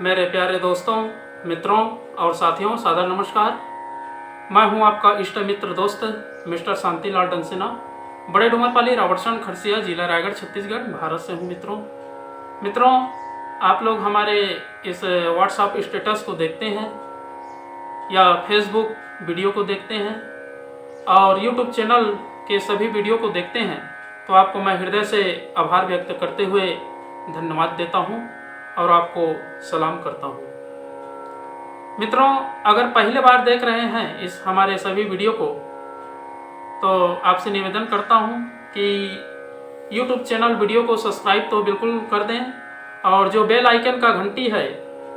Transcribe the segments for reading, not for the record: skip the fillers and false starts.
मेरे प्यारे दोस्तों, मित्रों और साथियों, सादर नमस्कार। मैं हूं आपका इष्ट मित्र दोस्त मिस्टर शांतिलाल डंसिना, बड़े डूमरपाली, रावटसण, खरसिया, जिला रायगढ़, छत्तीसगढ़, भारत से हूं। मित्रों, आप लोग हमारे इस व्हाट्सएप स्टेटस को देखते हैं या फेसबुक वीडियो को देखते हैं और यूट्यूब चैनल के सभी वीडियो को देखते हैं, तो आपको मैं हृदय से आभार व्यक्त करते हुए धन्यवाद देता हूं और आपको सलाम करता हूं। मित्रों, अगर पहली बार देख रहे हैं इस हमारे सभी वीडियो को, तो आपसे निवेदन करता हूं कि YouTube चैनल वीडियो को सब्सक्राइब तो बिल्कुल कर दें और जो बेल आइकन का घंटी है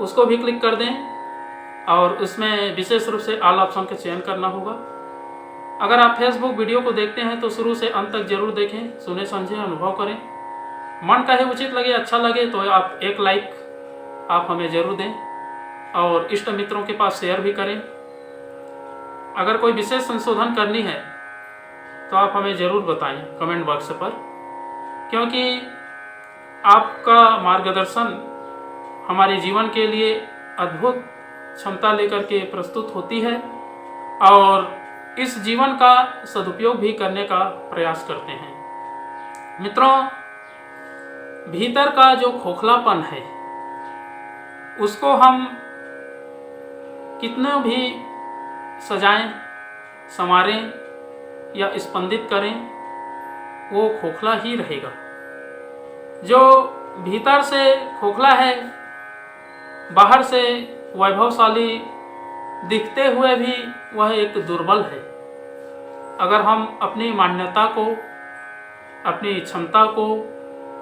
उसको भी क्लिक कर दें और उसमें विशेष रूप से ऑल ऑप्शन का चयन करना होगा। अगर आप फेसबुक वीडियो को देखते हैं तो शुरू से अंत तक जरूर देखें, सुने समझें, अनुभव करें। मन कहे उचित लगे, अच्छा लगे तो आप एक लाइक आप हमें जरूर दें और इष्ट मित्रों के पास शेयर भी करें। अगर कोई विशेष संशोधन करनी है तो आप हमें जरूर बताएं कमेंट बॉक्स पर, क्योंकि आपका मार्गदर्शन हमारे जीवन के लिए अद्भुत क्षमता लेकर के प्रस्तुत होती है और इस जीवन का सदुपयोग भी करने का प्रयास करते हैं। मित्रों, भीतर का जो खोखलापन है उसको हम कितने भी सजाएं, संवारें या स्पंदित करें, वो खोखला ही रहेगा। जो भीतर से खोखला है, बाहर से वैभवशाली दिखते हुए भी वह एक दुर्बल है। अगर हम अपनी मान्यता को, अपनी क्षमता को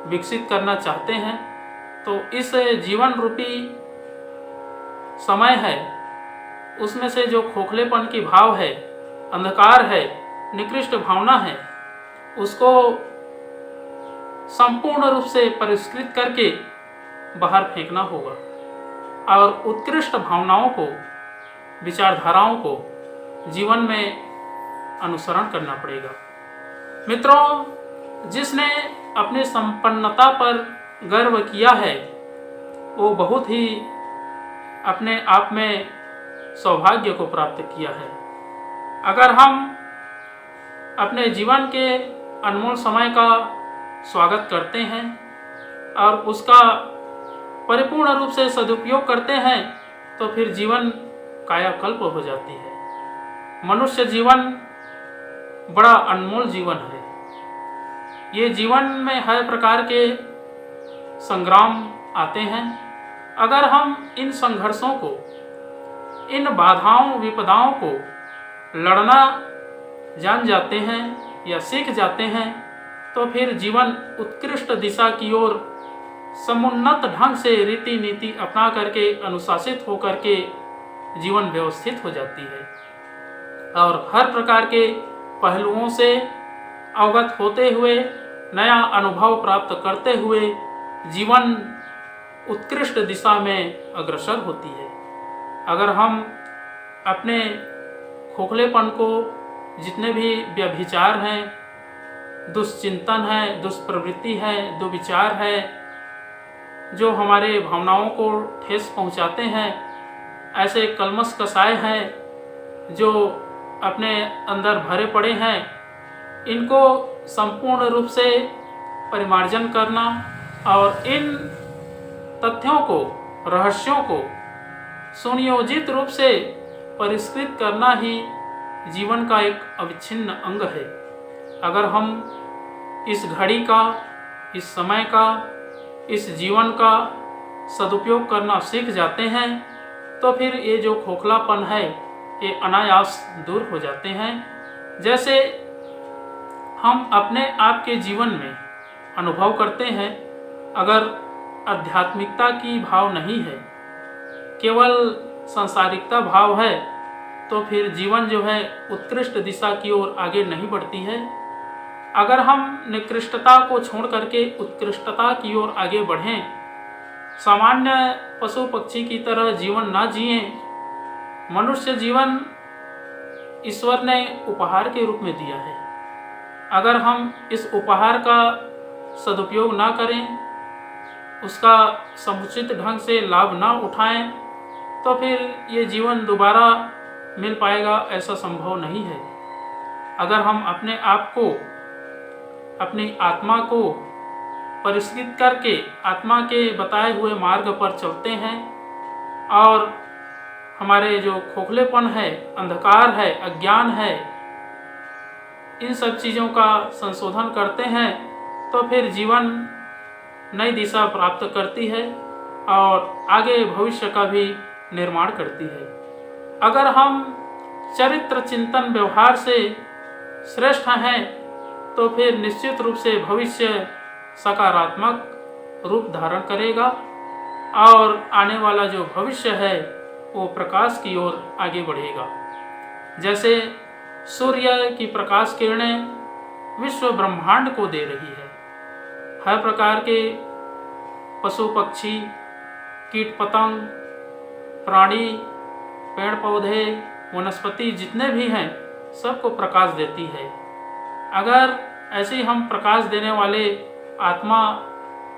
विकसित करना चाहते हैं तो इस जीवन रूपी समय है, उसमें से जो खोखलेपन की भाव है, अंधकार है, निकृष्ट भावना है, उसको संपूर्ण रूप से परिष्कृत करके बाहर फेंकना होगा और उत्कृष्ट भावनाओं को, विचारधाराओं को जीवन में अनुसरण करना पड़ेगा। मित्रों, जिसने अपनी संपन्नता पर गर्व किया है वो बहुत ही अपने आप में सौभाग्य को प्राप्त किया है। अगर हम अपने जीवन के अनमोल समय का स्वागत करते हैं और उसका परिपूर्ण रूप से सदुपयोग करते हैं तो फिर जीवन कायाकल्प हो जाती है। मनुष्य जीवन बड़ा अनमोल जीवन है। ये जीवन में हर प्रकार के संग्राम आते हैं। अगर हम इन संघर्षों को, इन बाधाओं, विपदाओं को लड़ना जान जाते हैं या सीख जाते हैं तो फिर जीवन उत्कृष्ट दिशा की ओर समुन्नत ढंग से रीति नीति अपना करके, अनुशासित होकर के जीवन व्यवस्थित हो जाती है और हर प्रकार के पहलुओं से अवगत होते हुए, नया अनुभव प्राप्त करते हुए जीवन उत्कृष्ट दिशा में अग्रसर होती है। अगर हम अपने खोखलेपन को, जितने भी व्यभिचार हैं, दुश्चिंतन है, दुष्प्रवृत्ति है, दुविचार है, जो हमारे भावनाओं को ठेस पहुंचाते हैं, ऐसे कलमश कसाय हैं जो अपने अंदर भरे पड़े हैं, इनको संपूर्ण रूप से परिमार्जन करना और इन तथ्यों को, रहस्यों को सुनियोजित रूप से परिष्कृत करना ही जीवन का एक अविच्छिन्न अंग है। अगर हम इस घड़ी का, इस समय का, इस जीवन का सदुपयोग करना सीख जाते हैं तो फिर ये जो खोखलापन है ये अनायास दूर हो जाते हैं। जैसे हम अपने आप के जीवन में अनुभव करते हैं, अगर आध्यात्मिकता की भाव नहीं है, केवल सांसारिकता भाव है, तो फिर जीवन जो है उत्कृष्ट दिशा की ओर आगे नहीं बढ़ती है। अगर हम निकृष्टता को छोड़ करके उत्कृष्टता की ओर आगे बढ़ें, सामान्य पशु पक्षी की तरह जीवन ना जिएं, मनुष्य जीवन ईश्वर ने उपहार के रूप में दिया है। अगर हम इस उपहार का सदुपयोग ना करें उसका समुचित ढंग से लाभ ना उठाएं तो फिर ये जीवन दोबारा मिल पाएगा ऐसा संभव नहीं है। अगर हम अपने आप को, अपनी आत्मा को परिष्कृत करके आत्मा के बताए हुए मार्ग पर चलते हैं और हमारे जो खोखलेपन है, अंधकार है, अज्ञान है, इन सब चीज़ों का संशोधन करते हैं तो फिर जीवन नई दिशा प्राप्त करती है और आगे भविष्य का भी निर्माण करती है। अगर हम चरित्र चिंतन व्यवहार से श्रेष्ठ हैं तो फिर निश्चित रूप से भविष्य सकारात्मक रूप धारण करेगा और आने वाला जो भविष्य है वो प्रकाश की ओर आगे बढ़ेगा। जैसे सूर्य की प्रकाश किरणें विश्व ब्रह्मांड को दे रही है, हर प्रकार के पशु पक्षी, कीट पतंग, प्राणी, पेड़ पौधे, वनस्पति जितने भी हैं सबको प्रकाश देती है। अगर ऐसे ही हम प्रकाश देने वाले आत्मा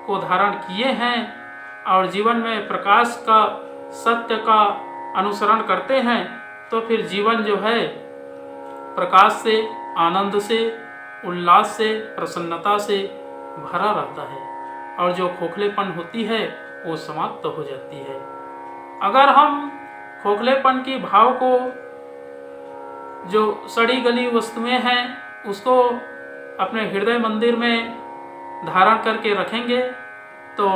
को धारण किए हैं और जीवन में प्रकाश का, सत्य का अनुसरण करते हैं तो फिर जीवन जो है प्रकाश से, आनंद से, उल्लास से, प्रसन्नता से भरा रहता है और जो खोखलेपन होती है वो समाप्त हो जाती है। अगर हम खोखलेपन की भाव को, जो सड़ी गली वस्तुएं हैं, उसको अपने हृदय मंदिर में धारण करके रखेंगे तो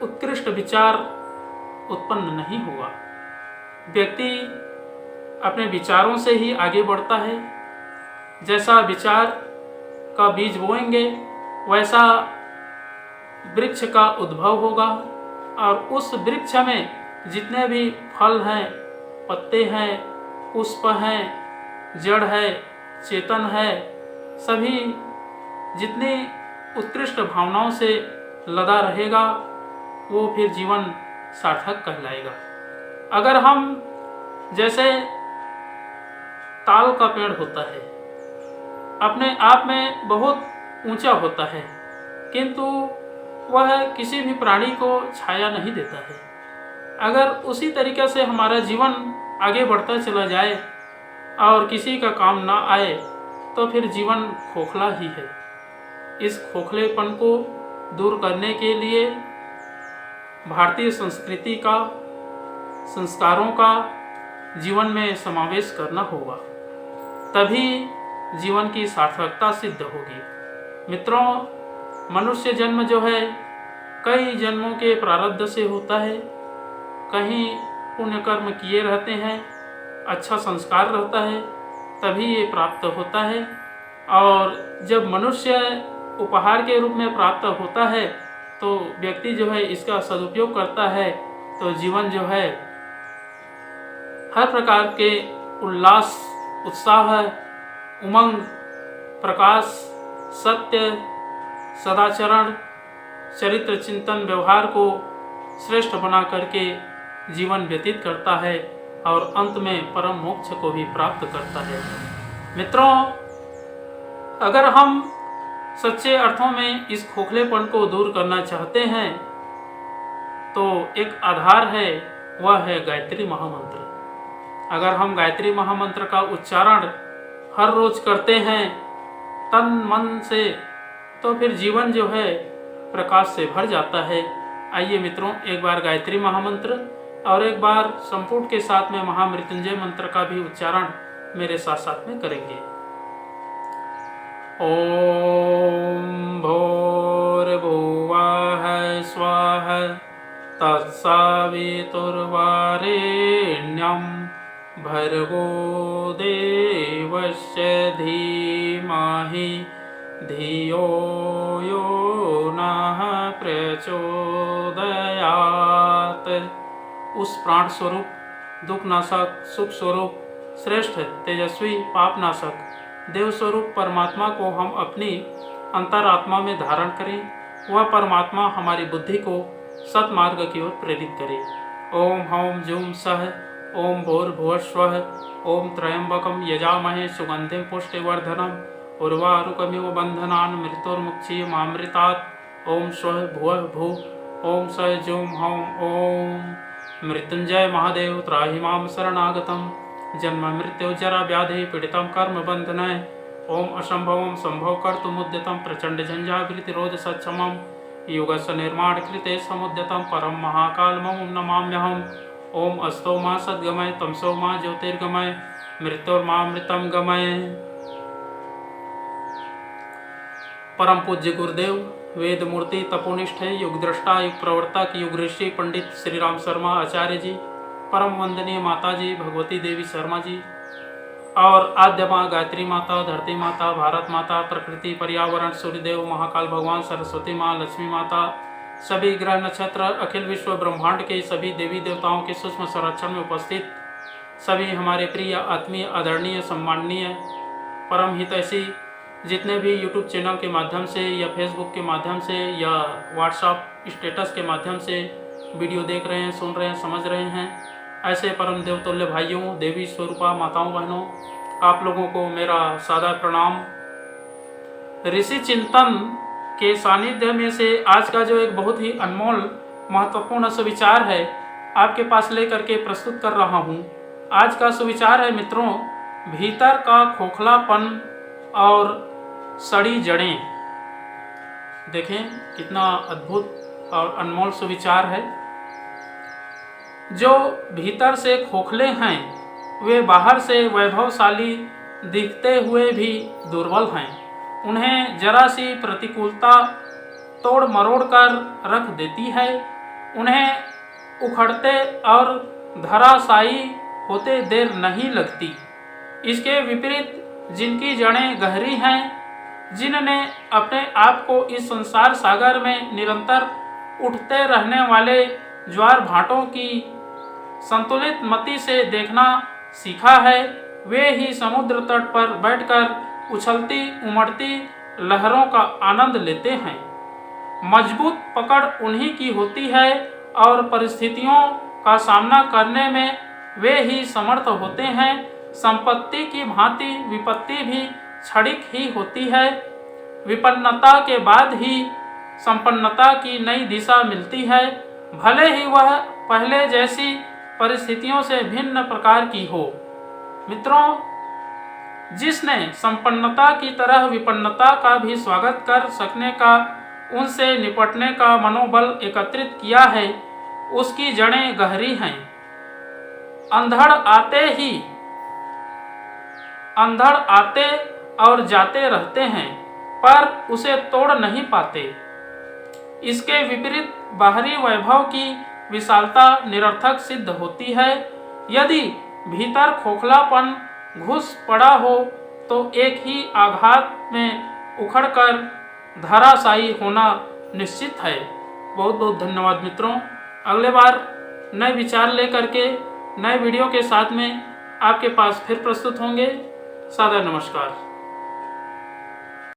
उत्कृष्ट विचार उत्पन्न नहीं होगा। व्यक्ति अपने विचारों से ही आगे बढ़ता है। जैसा विचार का बीज बोएंगे वैसा वृक्ष का उद्भव होगा और उस वृक्ष में जितने भी फल हैं, पत्ते हैं, पुष्प हैं, जड़ है, चेतन है, सभी जितनी उत्कृष्ट भावनाओं से लदा रहेगा वो फिर जीवन सार्थक कहलाएगा। अगर हम जैसे ताल का पेड़ होता है, अपने आप में बहुत ऊंचा होता है किंतु वह किसी भी प्राणी को छाया नहीं देता है। अगर उसी तरीके से हमारा जीवन आगे बढ़ता चला जाए और किसी का काम ना आए तो फिर जीवन खोखला ही है। इस खोखलेपन को दूर करने के लिए भारतीय संस्कृति का, संस्कारों का जीवन में समावेश करना होगा, तभी जीवन की सार्थकता सिद्ध होगी। मित्रों, मनुष्य जन्म जो है कई जन्मों के प्रारब्ध से होता है। कहीं पुण्य कर्म किए रहते हैं, अच्छा संस्कार रहता है, तभी ये प्राप्त होता है। और जब मनुष्य उपहार के रूप में प्राप्त होता है तो व्यक्ति जो है इसका सदुपयोग करता है तो जीवन जो है हर प्रकार के उल्लास, उत्साह, उमंग, प्रकाश, सत्य, सदाचरण, चरित्र चिंतन व्यवहार को श्रेष्ठ बना करके जीवन व्यतीत करता है और अंत में परम मोक्ष को भी प्राप्त करता है। मित्रों, अगर हम सच्चे अर्थों में इस खोखलेपन को दूर करना चाहते हैं तो एक आधार है, वह है गायत्री महामंत्र। अगर हम गायत्री महामंत्र का उच्चारण हर रोज करते हैं तन मन से तो फिर जीवन जो है प्रकाश से भर जाता है। आइए मित्रों, एक बार गायत्री महामंत्र और एक बार संपुट के साथ में महामृत्युंजय मंत्र का भी उच्चारण मेरे साथ साथ में करेंगे। ओम भूर्भुवः स्वः तत्सवितुर्वरेण्यं भर्गो देवस्य धीमहि धियो यो नः प्रचोदयात्। उस प्राण स्वरूप, दुख नाशक, सुख स्वरूप, श्रेष्ठ, तेजस्वी, पापनाशक देव स्वरूप परमात्मा को हम अपनी अंतरात्मा में धारण करें। वह परमात्मा हमारी बुद्धि को सतमार्ग की ओर प्रेरित करे। ओम हौम जूम सह ओम भूर्भुवस्वः ओम त्र्यंबकं यजामहे सुगंधिं पुष्टिवर्धनम् उर्वारुकमिव बन्धनान् मृत्युर्मुक्षीयमामृतात्। ओम स्वः भुवः भुः ओम स जूम हौम ओम मृत्युंजय महादेव त्राहि मां शरणागतम जन्म मृत्यु जरा व्याधि पीड़ितं कर्म बंधनय ओम असंभवं संभव कर्तुमुद्यतं प्रचंड झंझावृतिरोध सक्षमं युगस्य निर्माण कृते समुद्यतं परम महाकालमं नमाम्यहम् ओम अस्तो मा सद्गमय तमसो मा ज्योतिर्गमय मृत्योर्मामृतं गमय। परम पूज्य गुरुदेव वेद मूर्ति तपोनिष्ठ युग दृष्टा युग प्रवर्तक युग ऋषि पंडित श्री राम शर्मा आचार्य जी, परम वंदनीय माता जी भगवती देवी शर्मा जी और आद्य माँ गायत्री माता, धरती माता, भारत माता, प्रकृति, पर्यावरण, सूर्यदेव, महाकाल भगवान, सरस्वती माँ, लक्ष्मी माता, सभी ग्रह नक्षत्र, अखिल विश्व ब्रह्मांड के सभी देवी देवताओं के सूक्ष्म संरक्षण में उपस्थित सभी हमारे प्रिय आत्मीय आदरणीय सम्माननीय परम हितैषी जितने भी यूट्यूब चैनल के माध्यम से या फेसबुक के माध्यम से या व्हाट्सएप स्टेटस के माध्यम से वीडियो देख रहे हैं, सुन रहे हैं, समझ रहे हैं, ऐसे परम देवतुल्य भाइयों, देवी स्वरूपा माताओं, बहनों, आप लोगों को मेरा सादा प्रणाम। ऋषि चिंतन के सानिध्य में से आज का जो एक बहुत ही अनमोल महत्वपूर्ण सुविचार है आपके पास लेकर के प्रस्तुत कर रहा हूँ। आज का सुविचार है मित्रों, भीतर का खोखलापन और सड़ी जड़ें। देखें कितना अद्भुत और अनमोल सुविचार है। जो भीतर से खोखले हैं वे बाहर से वैभवशाली दिखते हुए भी दुर्बल हैं। उन्हें जरा सी प्रतिकूलता तोड़ मरोड़ कर रख देती है। उन्हें उखड़ते और धराशायी होते देर नहीं लगती। इसके विपरीत जिनकी जड़ें गहरी हैं, जिनने अपने आप को इस संसार सागर में निरंतर उठते रहने वाले ज्वार भाटों की संतुलित मति से देखना सीखा है, वे ही समुद्र तट पर बैठकर उछलती उमड़ती लहरों का आनंद लेते हैं। मजबूत पकड़ उन्हीं की होती है और परिस्थितियों का सामना करने में वे ही समर्थ होते हैं। संपत्ति की भांति विपत्ति भी क्षणिक ही होती है। विपन्नता के बाद ही संपन्नता की नई दिशा मिलती है, भले ही वह पहले जैसी परिस्थितियों से भिन्न प्रकार की हो। मित्रों, जिसने संपन्नता की तरह विपन्नता का भी स्वागत कर सकने का, उनसे निपटने का मनोबल एकत्रित किया है, उसकी जड़ें गहरी हैं। अंधड़ आते और जाते रहते हैं पर उसे तोड़ नहीं पाते। इसके विपरीत बाहरी वैभव की विशालता निरर्थक सिद्ध होती है। यदि भीतर खोखलापन घुस पड़ा हो तो एक ही आघात में उखड़कर धराशायी होना निश्चित है। बहुत बहुत धन्यवाद मित्रों। अगले बार नए विचार लेकर के नए वीडियो के साथ में आपके पास फिर प्रस्तुत होंगे। सादर नमस्कार।